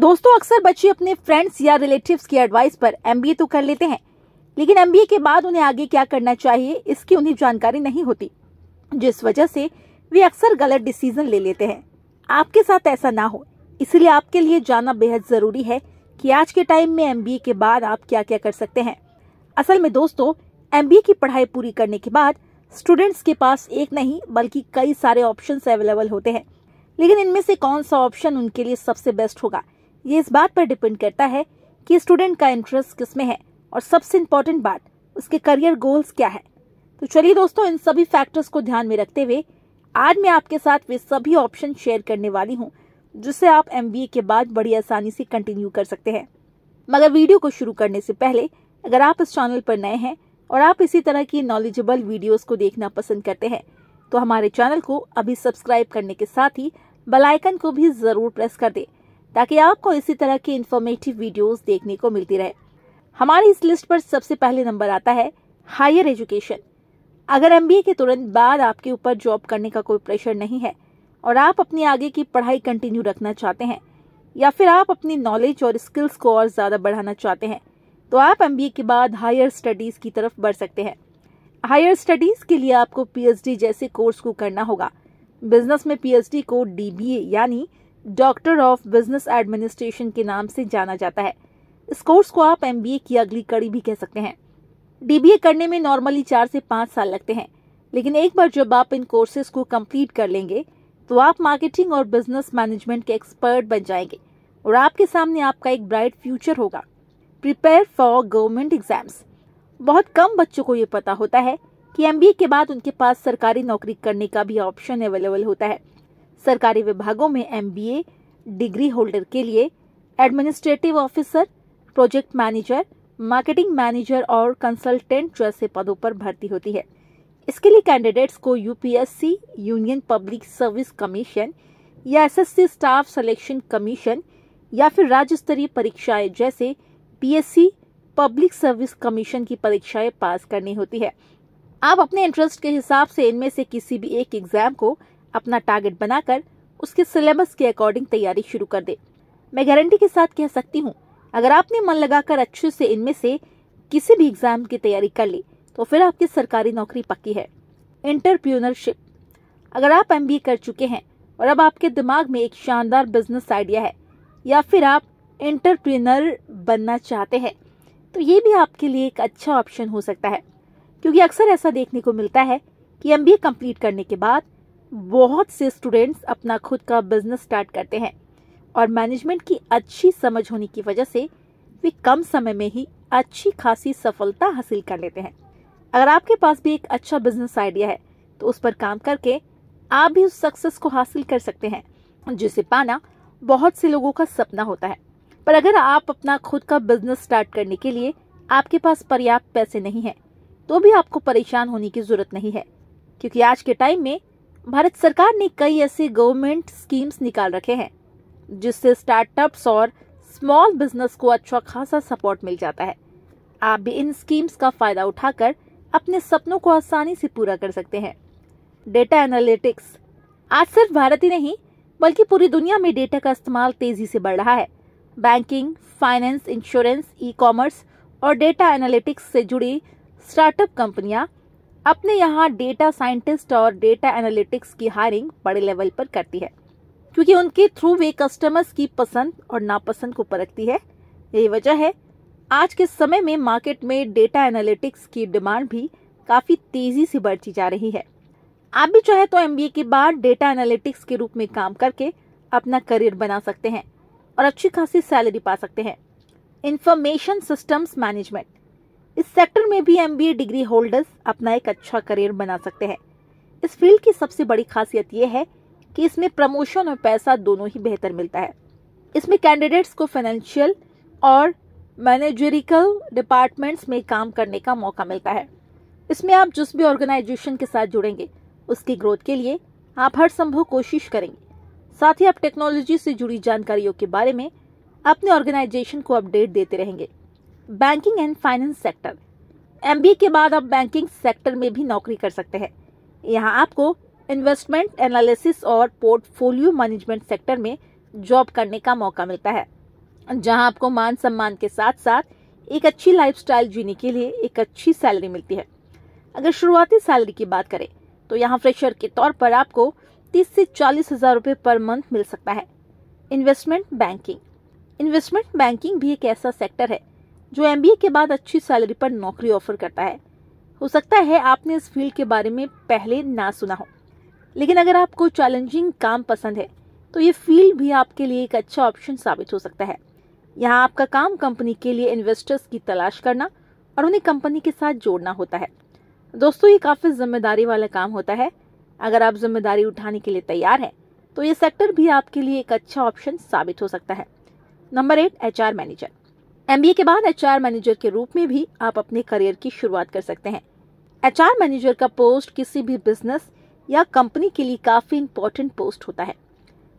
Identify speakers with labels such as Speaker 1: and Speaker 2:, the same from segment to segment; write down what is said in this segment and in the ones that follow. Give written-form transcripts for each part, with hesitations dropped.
Speaker 1: दोस्तों, अक्सर बच्चे अपने फ्रेंड्स या रिलेटिव्स की एडवाइस पर एमबीए तो कर लेते हैं, लेकिन एमबीए के बाद उन्हें आगे क्या करना चाहिए इसकी उन्हें जानकारी नहीं होती, जिस वजह से वे अक्सर गलत डिसीजन ले लेते हैं। आपके साथ ऐसा ना हो, इसलिए आपके लिए जानना बेहद जरूरी है कि आज के टाइम में एमबीए के बाद आप क्या क्या कर सकते हैं। असल में दोस्तों, एमबीए की पढ़ाई पूरी करने के बाद स्टूडेंट्स के पास एक नहीं बल्कि कई सारे ऑप्शंस अवेलेबल होते हैं, लेकिन इनमें से कौन सा ऑप्शन उनके लिए सबसे बेस्ट होगा, ये इस बात पर डिपेंड करता है कि स्टूडेंट का इंटरेस्ट किसमें है और सबसे इम्पोर्टेंट बात, उसके करियर गोल्स क्या है। तो चलिए दोस्तों, इन सभी फैक्टर्स को ध्यान में रखते हुए आज मैं आपके साथ वे सभी ऑप्शन शेयर करने वाली हूँ जिससे आप एमबीए के बाद बड़ी आसानी से कंटिन्यू कर सकते हैं। मगर वीडियो को शुरू करने से पहले अगर आप इस चैनल पर नए हैं और आप इसी तरह की नॉलेजेबल वीडियोस को देखना पसंद करते हैं तो हमारे चैनल को अभी सब्सक्राइब करने के साथ ही बेल आइकन को भी जरूर प्रेस कर दें ताकि आपको इसी तरह की इन्फॉर्मेटिव वीडियोस देखने को मिलती रहे। हमारी इस लिस्ट पर सबसे पहले नंबर आता है हायर एजुकेशन। अगर एमबीए के तुरंत बाद आपके ऊपर जॉब करने का कोई प्रेशर नहीं है और आप अपनी आगे की पढ़ाई कंटिन्यू रखना चाहते हैं या फिर आप अपनी नॉलेज और स्किल्स को और ज्यादा बढ़ाना चाहते हैं तो आप एमबीए के बाद हायर स्टडीज की तरफ बढ़ सकते हैं। हायर स्टडीज के लिए आपको पीएचडी जैसे कोर्स को करना होगा। बिजनेस में पीएचडी को डीबीए यानी डॉक्टर ऑफ बिजनेस एडमिनिस्ट्रेशन के नाम से जाना जाता है। इस कोर्स को आप एमबीए की अगली कड़ी भी कह सकते हैं। डीबीए करने में नॉर्मली 4 से 5 साल लगते हैं, लेकिन एक बार जब आप इन कोर्सेज को कंप्लीट कर लेंगे तो आप मार्केटिंग और बिजनेस मैनेजमेंट के एक्सपर्ट बन जाएंगे और आपके सामने आपका एक ब्राइट फ्यूचर होगा। Prepare for government exams. बहुत कम बच्चों को ये पता होता है कि एमबीए के बाद उनके पास सरकारी नौकरी करने का भी ऑप्शन अवेलेबल होता है। सरकारी विभागों में एमबीए डिग्री होल्डर के लिए administrative officer, project manager, marketing manager और कंसल्टेंट जैसे पदों पर भर्ती होती है। इसके लिए कैंडिडेट्स को UPSC, union public service commission या एसएससी स्टाफ सिलेक्शन कमीशन या फिर राज्य स्तरीय परीक्षाएं जैसे पीएससी, पब्लिक सर्विस कमीशन की परीक्षाएं पास करनी होती है। आप अपने इंटरेस्ट के हिसाब से इनमें से किसी भी एक एग्जाम को अपना टारगेट बनाकर उसके सिलेबस के अकॉर्डिंग तैयारी शुरू कर दे। मैं गारंटी के साथ कह सकती हूँ, अगर आपने मन लगाकर अच्छे से इनमें से किसी भी एग्जाम की तैयारी कर ली तो फिर आपकी सरकारी नौकरी पक्की है। एंटरप्रेन्योरशिप। अगर आप एमबीए कर चुके हैं और अब आपके दिमाग में एक शानदार बिजनेस आइडिया है या फिर आप एंटरप्रेन्योर बनना चाहते हैं तो ये भी आपके लिए एक अच्छा ऑप्शन हो सकता है, क्योंकि अक्सर ऐसा देखने को मिलता है कि एमबीए कंप्लीट करने के बाद बहुत से स्टूडेंट्स अपना खुद का बिजनेस स्टार्ट करते हैं और मैनेजमेंट की अच्छी समझ होने की वजह से वे कम समय में ही अच्छी खासी सफलता हासिल कर लेते हैं। अगर आपके पास भी एक अच्छा बिजनेस आइडिया है तो उस पर काम करके आप भी उस सक्सेस को हासिल कर सकते हैं जिसे पाना बहुत से लोगों का सपना होता है। पर अगर आप अपना खुद का बिजनेस स्टार्ट करने के लिए आपके पास पर्याप्त पैसे नहीं है तो भी आपको परेशान होने की जरूरत नहीं है, क्योंकि आज के टाइम में भारत सरकार ने कई ऐसे गवर्नमेंट स्कीम्स निकाल रखे हैं जिससे स्टार्टअप्स और स्मॉल बिजनेस को अच्छा खासा सपोर्ट मिल जाता है। आप भी इन स्कीम्स का फायदा उठाकर अपने सपनों को आसानी से पूरा कर सकते हैं। Data analytics. आज सिर्फ भारत ही नहीं बल्कि पूरी दुनिया में डेटा का इस्तेमाल तेजी से बढ़ रहा है। Banking, finance, insurance, e commerce और डेटा एनालिटिक्स से जुड़ी स्टार्टअप कंपनियां अपने यहाँ डेटा साइंटिस्ट और डेटा एनालिटिक्स की हायरिंग बड़े लेवल पर करती है, क्योंकि उनके थ्रू वे कस्टमर्स की पसंद और नापसंद को परखती है। यही वजह है आज के समय में मार्केट में डेटा एनालिटिक्स की डिमांड भी काफी तेजी से बढ़ती जा रही है। आप भी चाहे तो एमबीए के बाद डेटा एनालिटिक्स के रूप में काम करके अपना करियर बना सकते हैं और अच्छी खासी सैलरी पा सकते हैं। Information systems management. इस सेक्टर में भी एमबीए डिग्री होल्डर्स अपना एक अच्छा करियर बना सकते हैं। इस फील्ड की सबसे बड़ी खासियत यह है कि इसमें प्रमोशन और पैसा दोनों ही बेहतर मिलता है। इसमें कैंडिडेट्स को फाइनेंशियल और मैनेजरिकल डिपार्टमेंट्स में काम करने का मौका मिलता है। इसमें आप जिस भी ऑर्गेनाइजेशन के साथ जुड़ेंगे उसकी ग्रोथ के लिए आप हर संभव कोशिश करेंगे। साथ ही आप टेक्नोलॉजी से जुड़ी जानकारियों के बारे में अपने ऑर्गेनाइजेशन को अपडेट देते रहेंगे। Banking and finance sector. MBA के बाद आप बैंकिंग सेक्टर में भी नौकरी कर सकते हैं। यहाँ आपको इन्वेस्टमेंट एनालिसिस और पोर्टफोलियो मैनेजमेंट सेक्टर में जॉब करने का मौका मिलता है। जहां आपको मान सम्मान के साथ साथ एक अच्छी लाइफस्टाइल जीने के लिए एक अच्छी सैलरी मिलती है। अगर शुरुआती सैलरी की बात करें तो यहाँ फ्रेशर के तौर पर आपको 30 से 40 हजार रुपए पर मंथ मिल सकता है। इन्वेस्टमेंट बैंकिंग भी एक ऐसा सेक्टर है जो एमबीए के बाद अच्छी सैलरी पर नौकरी ऑफर करता है। हो सकता है आपने इस फील्ड के बारे में पहले ना सुना हो, लेकिन अगर आपको चैलेंजिंग काम पसंद है तो ये फील्ड भी आपके लिए एक अच्छा ऑप्शन साबित हो सकता है। यहाँ आपका काम कंपनी के लिए इन्वेस्टर्स की तलाश करना और उन्हें कंपनी के साथ जोड़ना होता है। दोस्तों, ये काफी जिम्मेदारी वाला काम होता है। अगर आप जिम्मेदारी उठाने के लिए तैयार हैं तो ये सेक्टर भी आपके लिए एक अच्छा ऑप्शन साबित हो सकता है। Number 8, HR manager. एमबीए के बाद एचआर मैनेजर के रूप में भी आप अपने करियर की शुरुआत कर सकते हैं। एचआर मैनेजर का पोस्ट किसी भी बिजनेस या कंपनी के लिए काफी इंपॉर्टेंट पोस्ट होता है।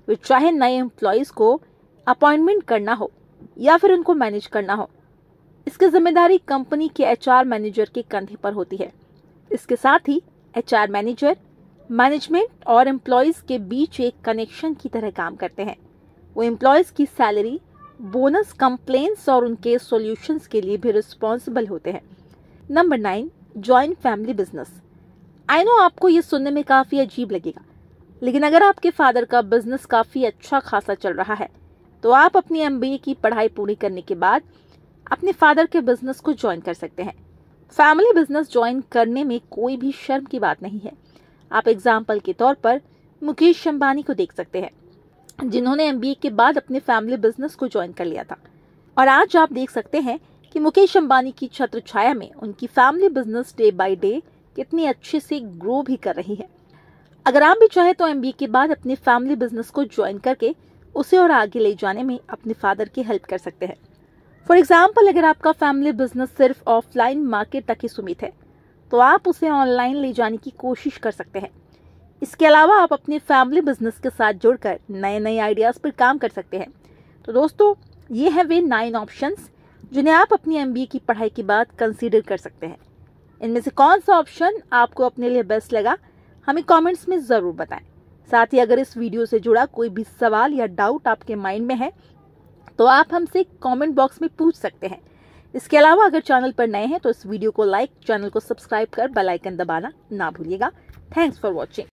Speaker 1: वे चाहे नए एम्प्लॉयज को अपॉइंटमेंट करना हो या फिर उनको मैनेज करना हो, इसकी जिम्मेदारी कंपनी के एचआर मैनेजर के कंधे पर होती है। इसके साथ ही एचआर मैनेजर मैनेजमेंट और एम्प्लॉयज के बीच एक कनेक्शन की तरह काम करते हैं। वो एम्प्लॉयज की सैलरी, बोनस, कंप्लेंट्स और उनके सॉल्यूशंस के लिए भी रिस्पॉन्सिबल होते हैं। Number 9, joint family business. I know आपको ये सुनने में काफी अजीब लगेगा, लेकिन अगर आपके फादर का बिजनेस काफी अच्छा खासा चल रहा है तो आप अपनी एमबीए की पढ़ाई पूरी करने के बाद अपने फादर के बिजनेस को ज्वाइन कर सकते हैं। फैमिली बिजनेस ज्वाइन करने में कोई भी शर्म की बात नहीं है। आप एग्जाम्पल के तौर पर मुकेश अंबानी को देख सकते हैं, जिन्होंने एमबीए के बाद अपने फैमिली बिजनेस को ज्वाइन कर लिया था, और आज आप देख सकते हैं कि मुकेश अंबानी की छत्र छाया में उनकी family business day by day कितनी अच्छे से ग्रो भी कर रही है। अगर आप भी चाहे तो एमबीए के बाद अपने फैमिली बिजनेस को ज्वाइन करके उसे और आगे ले जाने में अपने फादर की हेल्प कर सकते हैं। फॉर एग्जाम्पल, अगर आपका फैमिली बिजनेस सिर्फ ऑफलाइन मार्केट तक ही सीमित है तो आप उसे ऑनलाइन ले जाने की कोशिश कर सकते हैं। इसके अलावा आप अपने फैमिली बिजनेस के साथ जुड़कर नए नए आइडियाज पर काम कर सकते हैं। तो दोस्तों, ये है वे 9 ऑप्शंस जिन्हें आप अपनी एमबीए की पढ़ाई के बाद कंसीडर कर सकते हैं। इनमें से कौन सा ऑप्शन आपको अपने लिए बेस्ट लगा, हमें कमेंट्स में जरूर बताएं। साथ ही अगर इस वीडियो से जुड़ा कोई भी सवाल या डाउट आपके माइंड में है तो आप हमसे कमेंट बॉक्स में पूछ सकते हैं। इसके अलावा अगर चैनल पर नए हैं तो इस वीडियो को लाइक, चैनल को सब्सक्राइब कर बेल आइकन दबाना ना भूलिएगा। Thanks for watching.